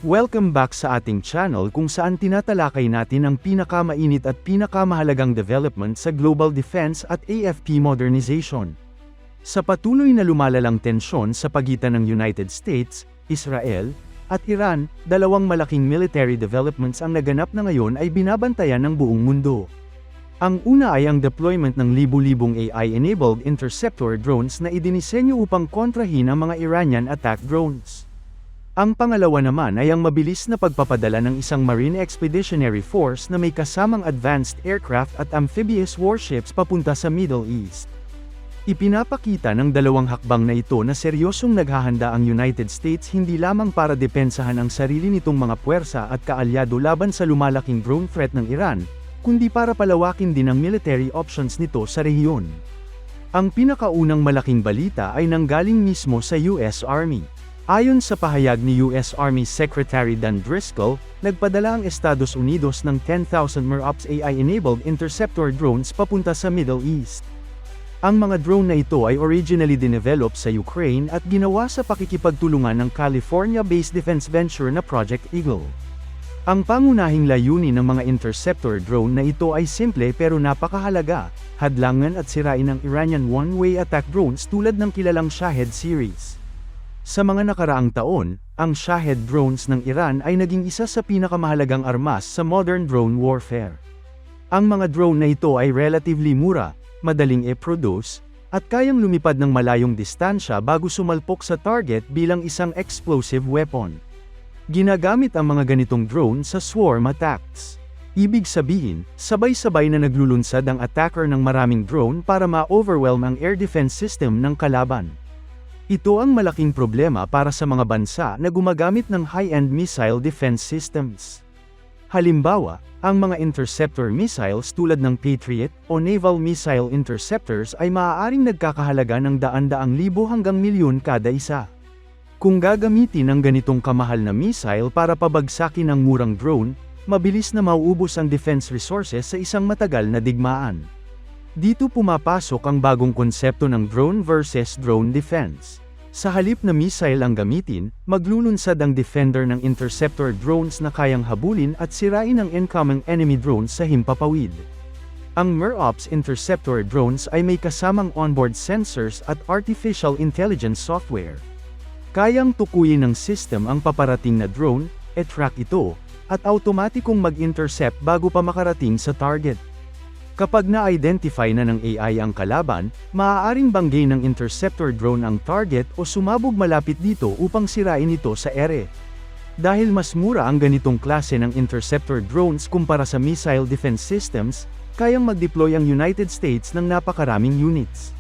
Welcome back sa ating channel kung saan tinatalakay natin ang pinakamainit at pinakamahalagang development sa global defense at AFP modernization. Sa patuloy na lumalalang tensyon sa pagitan ng United States, Israel, at Iran, dalawang malaking military developments ang naganap na ngayon ay binabantayan ng buong mundo. Ang una ay ang deployment ng libu-libong AI-enabled interceptor drones na idinisenyo upang kontrahin ang mga Iranian attack drones. Ang pangalawa naman ay ang mabilis na pagpapadala ng isang Marine Expeditionary Force na may kasamang advanced aircraft at amphibious warships papunta sa Middle East. Ipinapakita ng dalawang hakbang na ito na seryosong naghahanda ang United States hindi lamang para depensahan ang sarili nitong mga puwersa at kaalyado laban sa lumalaking drone threat ng Iran, kundi para palawakin din ang military options nito sa rehiyon. Ang pinakaunang malaking balita ay nanggaling mismo sa US Army. Ayon sa pahayag ni US Army Secretary Dan Driscoll, nagpadala ang Estados Unidos ng 10,000 MIROPS AI-enabled interceptor drones papunta sa Middle East. Ang mga drone na ito ay originally dinevelop sa Ukraine at ginawa sa pakikipagtulungan ng California-based defense venture na Project Eagle. Ang pangunahing layunin ng mga interceptor drone na ito ay simple pero napakahalaga, hadlangan at sirain ang Iranian one-way attack drones tulad ng kilalang Shahed series. Sa mga nakaraang taon, ang Shahed drones ng Iran ay naging isa sa pinakamahalagang armas sa modern drone warfare. Ang mga drone na ito ay relatively mura, madaling i-produce, at kayang lumipad ng malayong distansya bago sumalpok sa target bilang isang explosive weapon. Ginagamit ang mga ganitong drone sa swarm attacks. Ibig sabihin, sabay-sabay na naglulunsad ang attacker ng maraming drone para ma-overwhelm ang air defense system ng kalaban. Ito ang malaking problema para sa mga bansa na gumagamit ng high-end missile defense systems. Halimbawa, ang mga interceptor missiles tulad ng Patriot o Naval Missile Interceptors ay maaaring nagkakahalaga ng daan-daang libo hanggang milyon kada isa. Kung gagamitin ang ganitong kamahal na missile para pabagsakin ang murang drone, mabilis na mauubos ang defense resources sa isang matagal na digmaan. Dito pumapasok ang bagong konsepto ng drone versus drone defense. Sa halip na missile ang gamitin, maglulunsad ang defender ng interceptor drones na kayang habulin at sirain ang incoming enemy drones sa himpapawid. Ang MIROPS interceptor drones ay may kasamang onboard sensors at artificial intelligence software. Kayang tukuyin ng system ang paparating na drone, e-track ito, at automatikong mag-intercept bago pa makarating sa target. Kapag na-identify na ng AI ang kalaban, maaaring banggay ng interceptor drone ang target o sumabog malapit dito upang sirain ito sa ere. Dahil mas mura ang ganitong klase ng interceptor drones kumpara sa missile defense systems, kayang mag-deploy ang United States ng napakaraming units.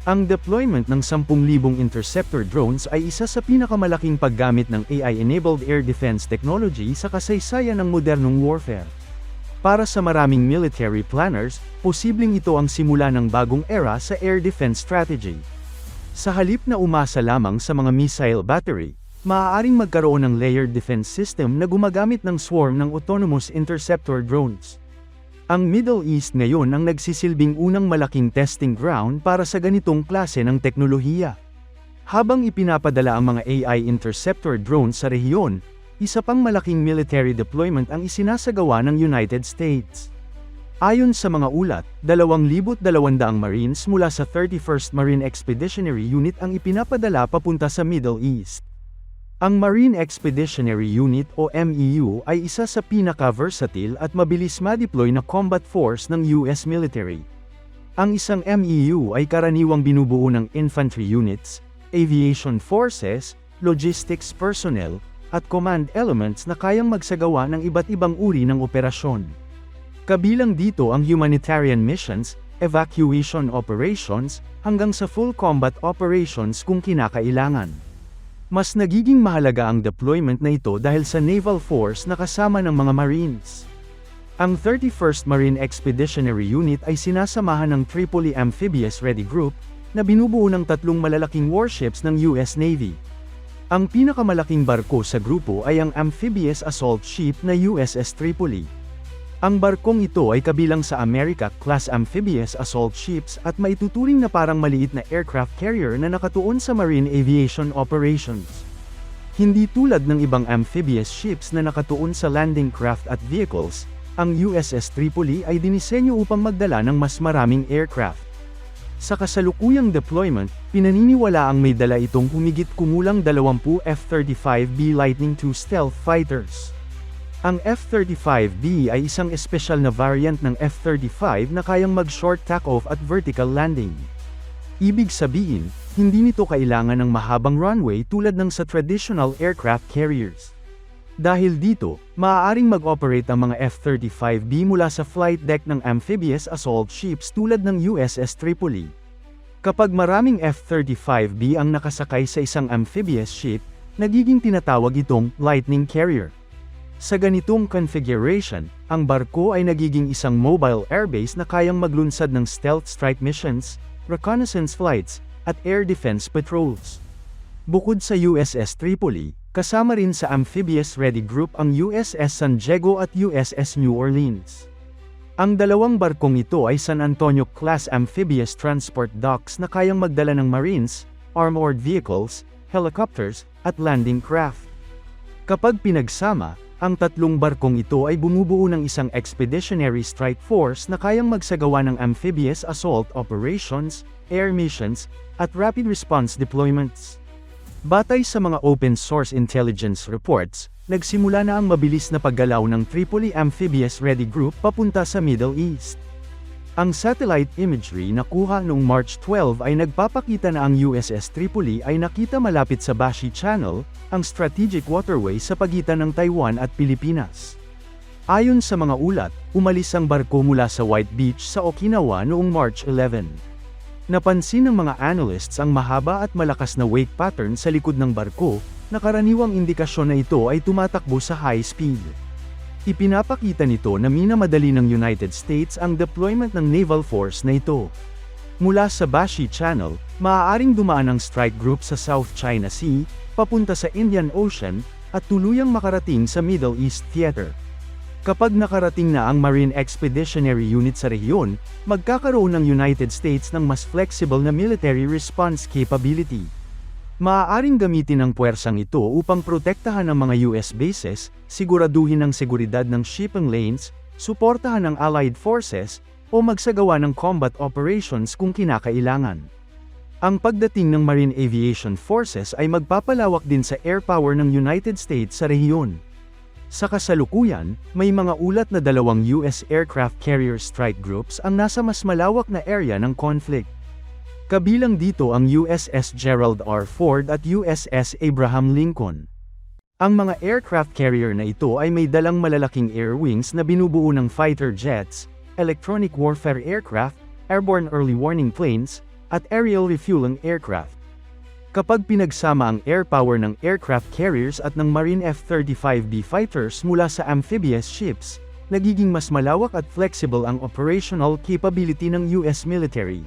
Ang deployment ng 10,000 interceptor drones ay isa sa pinakamalaking paggamit ng AI-enabled air defense technology sa kasaysayan ng modernong warfare. Para sa maraming military planners, posibleng ito ang simula ng bagong era sa air defense strategy. Sa halip na umasa lamang sa mga missile battery, maaaring magkaroon ng layered defense system na gumagamit ng swarm ng autonomous interceptor drones. Ang Middle East ngayon ang nagsisilbing unang malaking testing ground para sa ganitong klase ng teknolohiya. Habang ipinapadala ang mga AI interceptor drones sa rehiyon, isa pang malaking military deployment ang isinasagawa ng United States. Ayon sa mga ulat, 2,200 Marines mula sa 31st Marine Expeditionary Unit ang ipinapadala papunta sa Middle East. Ang Marine Expeditionary Unit o MEU ay isa sa pinaka-versatile at mabilis ma-deploy na combat force ng US military. Ang isang MEU ay karaniwang binubuo ng infantry units, aviation forces, logistics personnel, at command elements na kayang magsagawa ng iba't ibang uri ng operasyon. Kabilang dito ang humanitarian missions, evacuation operations, hanggang sa full combat operations kung kinakailangan. Mas nagiging mahalaga ang deployment na ito dahil sa naval force na kasama ng mga Marines. Ang 31st Marine Expeditionary Unit ay sinasamahan ng Tripoli Amphibious Ready Group, na binubuo ng 3 malalaking warships ng US Navy. Ang pinakamalaking barko sa grupo ay ang amphibious assault ship na USS Tripoli. Ang barkong ito ay kabilang sa America-class amphibious assault ships at maituturing na parang maliit na aircraft carrier na nakatuon sa marine aviation operations. Hindi tulad ng ibang amphibious ships na nakatuon sa landing craft at vehicles, ang USS Tripoli ay dinisenyo upang magdala ng mas maraming aircraft. Sa kasalukuyang deployment, pinaniniwalaang may dala itong humigit kumulang 20 F-35B Lightning II stealth fighters. Ang F-35B ay isang espesyal na variant ng F-35 na kayang mag-short takeoff at vertical landing. Ibig sabihin, hindi nito kailangan ng mahabang runway tulad ng sa traditional aircraft carriers. Dahil dito, maaaring mag-operate ang mga F-35B mula sa flight deck ng amphibious assault ships tulad ng USS Tripoli. Kapag maraming F-35B ang nakasakay sa isang amphibious ship, nagiging tinatawag itong Lightning Carrier. Sa ganitong configuration, ang barko ay nagiging isang mobile airbase na kayang maglunsad ng stealth strike missions, reconnaissance flights, at air defense patrols. Bukod sa USS Tripoli, kasama rin sa Amphibious Ready Group ang USS San Diego at USS New Orleans. Ang dalawang barkong ito ay San Antonio-class amphibious transport docks na kayang magdala ng Marines, armored vehicles, helicopters, at landing craft. Kapag pinagsama, ang tatlong barkong ito ay bumubuo ng isang expeditionary strike force na kayang magsagawa ng amphibious assault operations, air missions, at rapid response deployments. Batay sa mga open-source intelligence reports, nagsimula na ang mabilis na paggalaw ng Tripoli Amphibious Ready Group papunta sa Middle East. Ang satellite imagery na kuha noong March 12 ay nagpapakita na ang USS Tripoli ay nakita malapit sa Bashi Channel, ang strategic waterway sa pagitan ng Taiwan at Pilipinas. Ayon sa mga ulat, umalis ang barko mula sa White Beach sa Okinawa noong March 11. Napansin ng mga analysts ang mahaba at malakas na wake pattern sa likod ng barko, na karaniwang indikasyon na ito ay tumatakbo sa high speed. Ipinapakita nito na minamadali ng United States ang deployment ng naval force na ito. Mula sa Bashi Channel, maaaring dumaan ang strike group sa South China Sea, papunta sa Indian Ocean, at tuluyang makarating sa Middle East Theater. Kapag nakarating na ang Marine Expeditionary Unit sa rehiyon, magkakaroon ng United States ng mas flexible na military response capability. Maaaring gamitin ang puwersang ito upang protektahan ang mga US bases, siguraduhin ang seguridad ng shipping lanes, suportahan ang Allied forces, o magsagawa ng combat operations kung kinakailangan. Ang pagdating ng Marine Aviation Forces ay magpapalawak din sa air power ng United States sa rehiyon. Sa kasalukuyan, may mga ulat na dalawang US aircraft carrier strike groups ang nasa mas malawak na area ng conflict. Kabilang dito ang USS Gerald R. Ford at USS Abraham Lincoln. Ang mga aircraft carrier na ito ay may dalang malalaking air wings na binubuo ng fighter jets, electronic warfare aircraft, airborne early warning planes, at aerial refueling aircraft. Kapag pinagsama ang air power ng aircraft carriers at ng Marine F-35B fighters mula sa amphibious ships, nagiging mas malawak at flexible ang operational capability ng US military.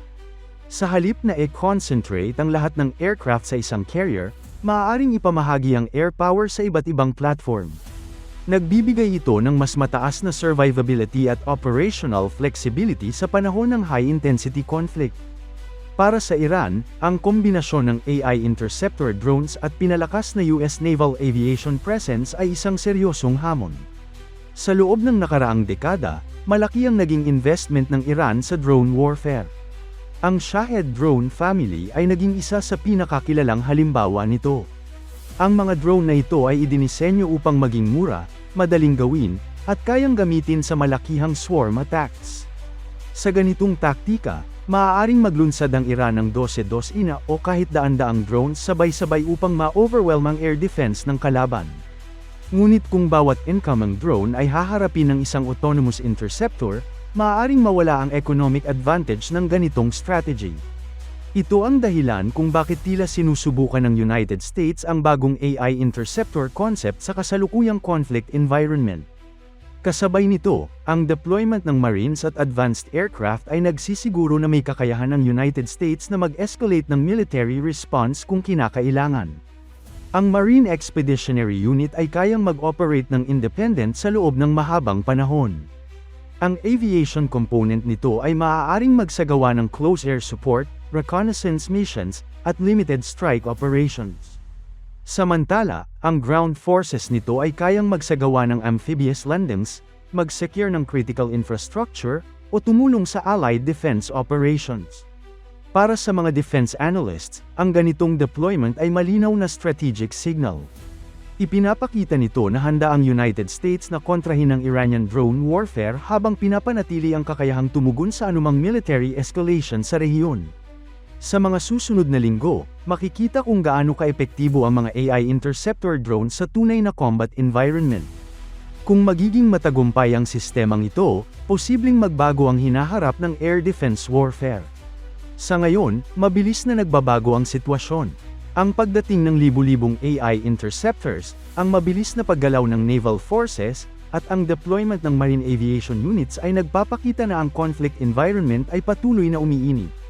Sa halip na i-concentrate ang lahat ng aircraft sa isang carrier, maaaring ipamahagi ang air power sa iba't ibang platform. Nagbibigay ito ng mas mataas na survivability at operational flexibility sa panahon ng high-intensity conflict. Para sa Iran, ang kombinasyon ng AI interceptor drones at pinalakas na US naval aviation presence ay isang seryosong hamon. Sa loob ng nakaraang dekada, malaki ang naging investment ng Iran sa drone warfare. Ang Shahed drone family ay naging isa sa pinakakilalang halimbawa nito. Ang mga drone na ito ay idinisenyo upang maging mura, madaling gawin, at kayang gamitin sa malakihang swarm attacks. Sa ganitong taktika, maaaring maglunsad ang Iran ng 12-12 o kahit daan-daang drones sabay-sabay upang ma-overwhelm ang air defense ng kalaban. Ngunit kung bawat incoming drone ay haharapin ng isang autonomous interceptor, maaaring mawala ang economic advantage ng ganitong strategy. Ito ang dahilan kung bakit tila sinusubukan ng United States ang bagong AI interceptor concept sa kasalukuyang conflict environment. Kasabay nito, ang deployment ng Marines at advanced aircraft ay nagsisiguro na may kakayahan ng United States na mag-escalate ng military response kung kinakailangan. Ang Marine Expeditionary Unit ay kayang mag-operate ng independent sa loob ng mahabang panahon. Ang aviation component nito ay maaaring magsagawa ng close air support, reconnaissance missions, at limited strike operations. Samantala, ang ground forces nito ay kayang magsagawa ng amphibious landings, mag-secure ng critical infrastructure, o tumulong sa allied defense operations. Para sa mga defense analysts, ang ganitong deployment ay malinaw na strategic signal. Ipinapakita nito na handa ang United States na kontrahin ang Iranian drone warfare habang pinapanatili ang kakayahang tumugon sa anumang military escalation sa rehiyon. Sa mga susunod na linggo, makikita kung gaano kaepektibo ang mga AI interceptor drone sa tunay na combat environment. Kung magiging matagumpay ang sistemang ito, posibleng magbago ang hinaharap ng air defense warfare. Sa ngayon, mabilis na nagbabago ang sitwasyon. Ang pagdating ng libu-libong AI interceptors, ang mabilis na paggalaw ng naval forces, at ang deployment ng marine aviation units ay nagpapakita na ang conflict environment ay patuloy na umiinit.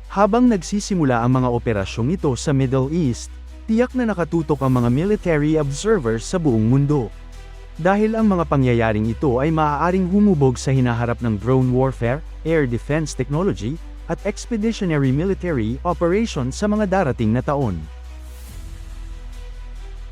Habang nagsisimula ang mga operasyong ito sa Middle East, tiyak na nakatutok ang mga military observers sa buong mundo. Dahil ang mga pangyayaring ito ay maaaring humubog sa hinaharap ng drone warfare, air defense technology, at expeditionary military operations sa mga darating na taon.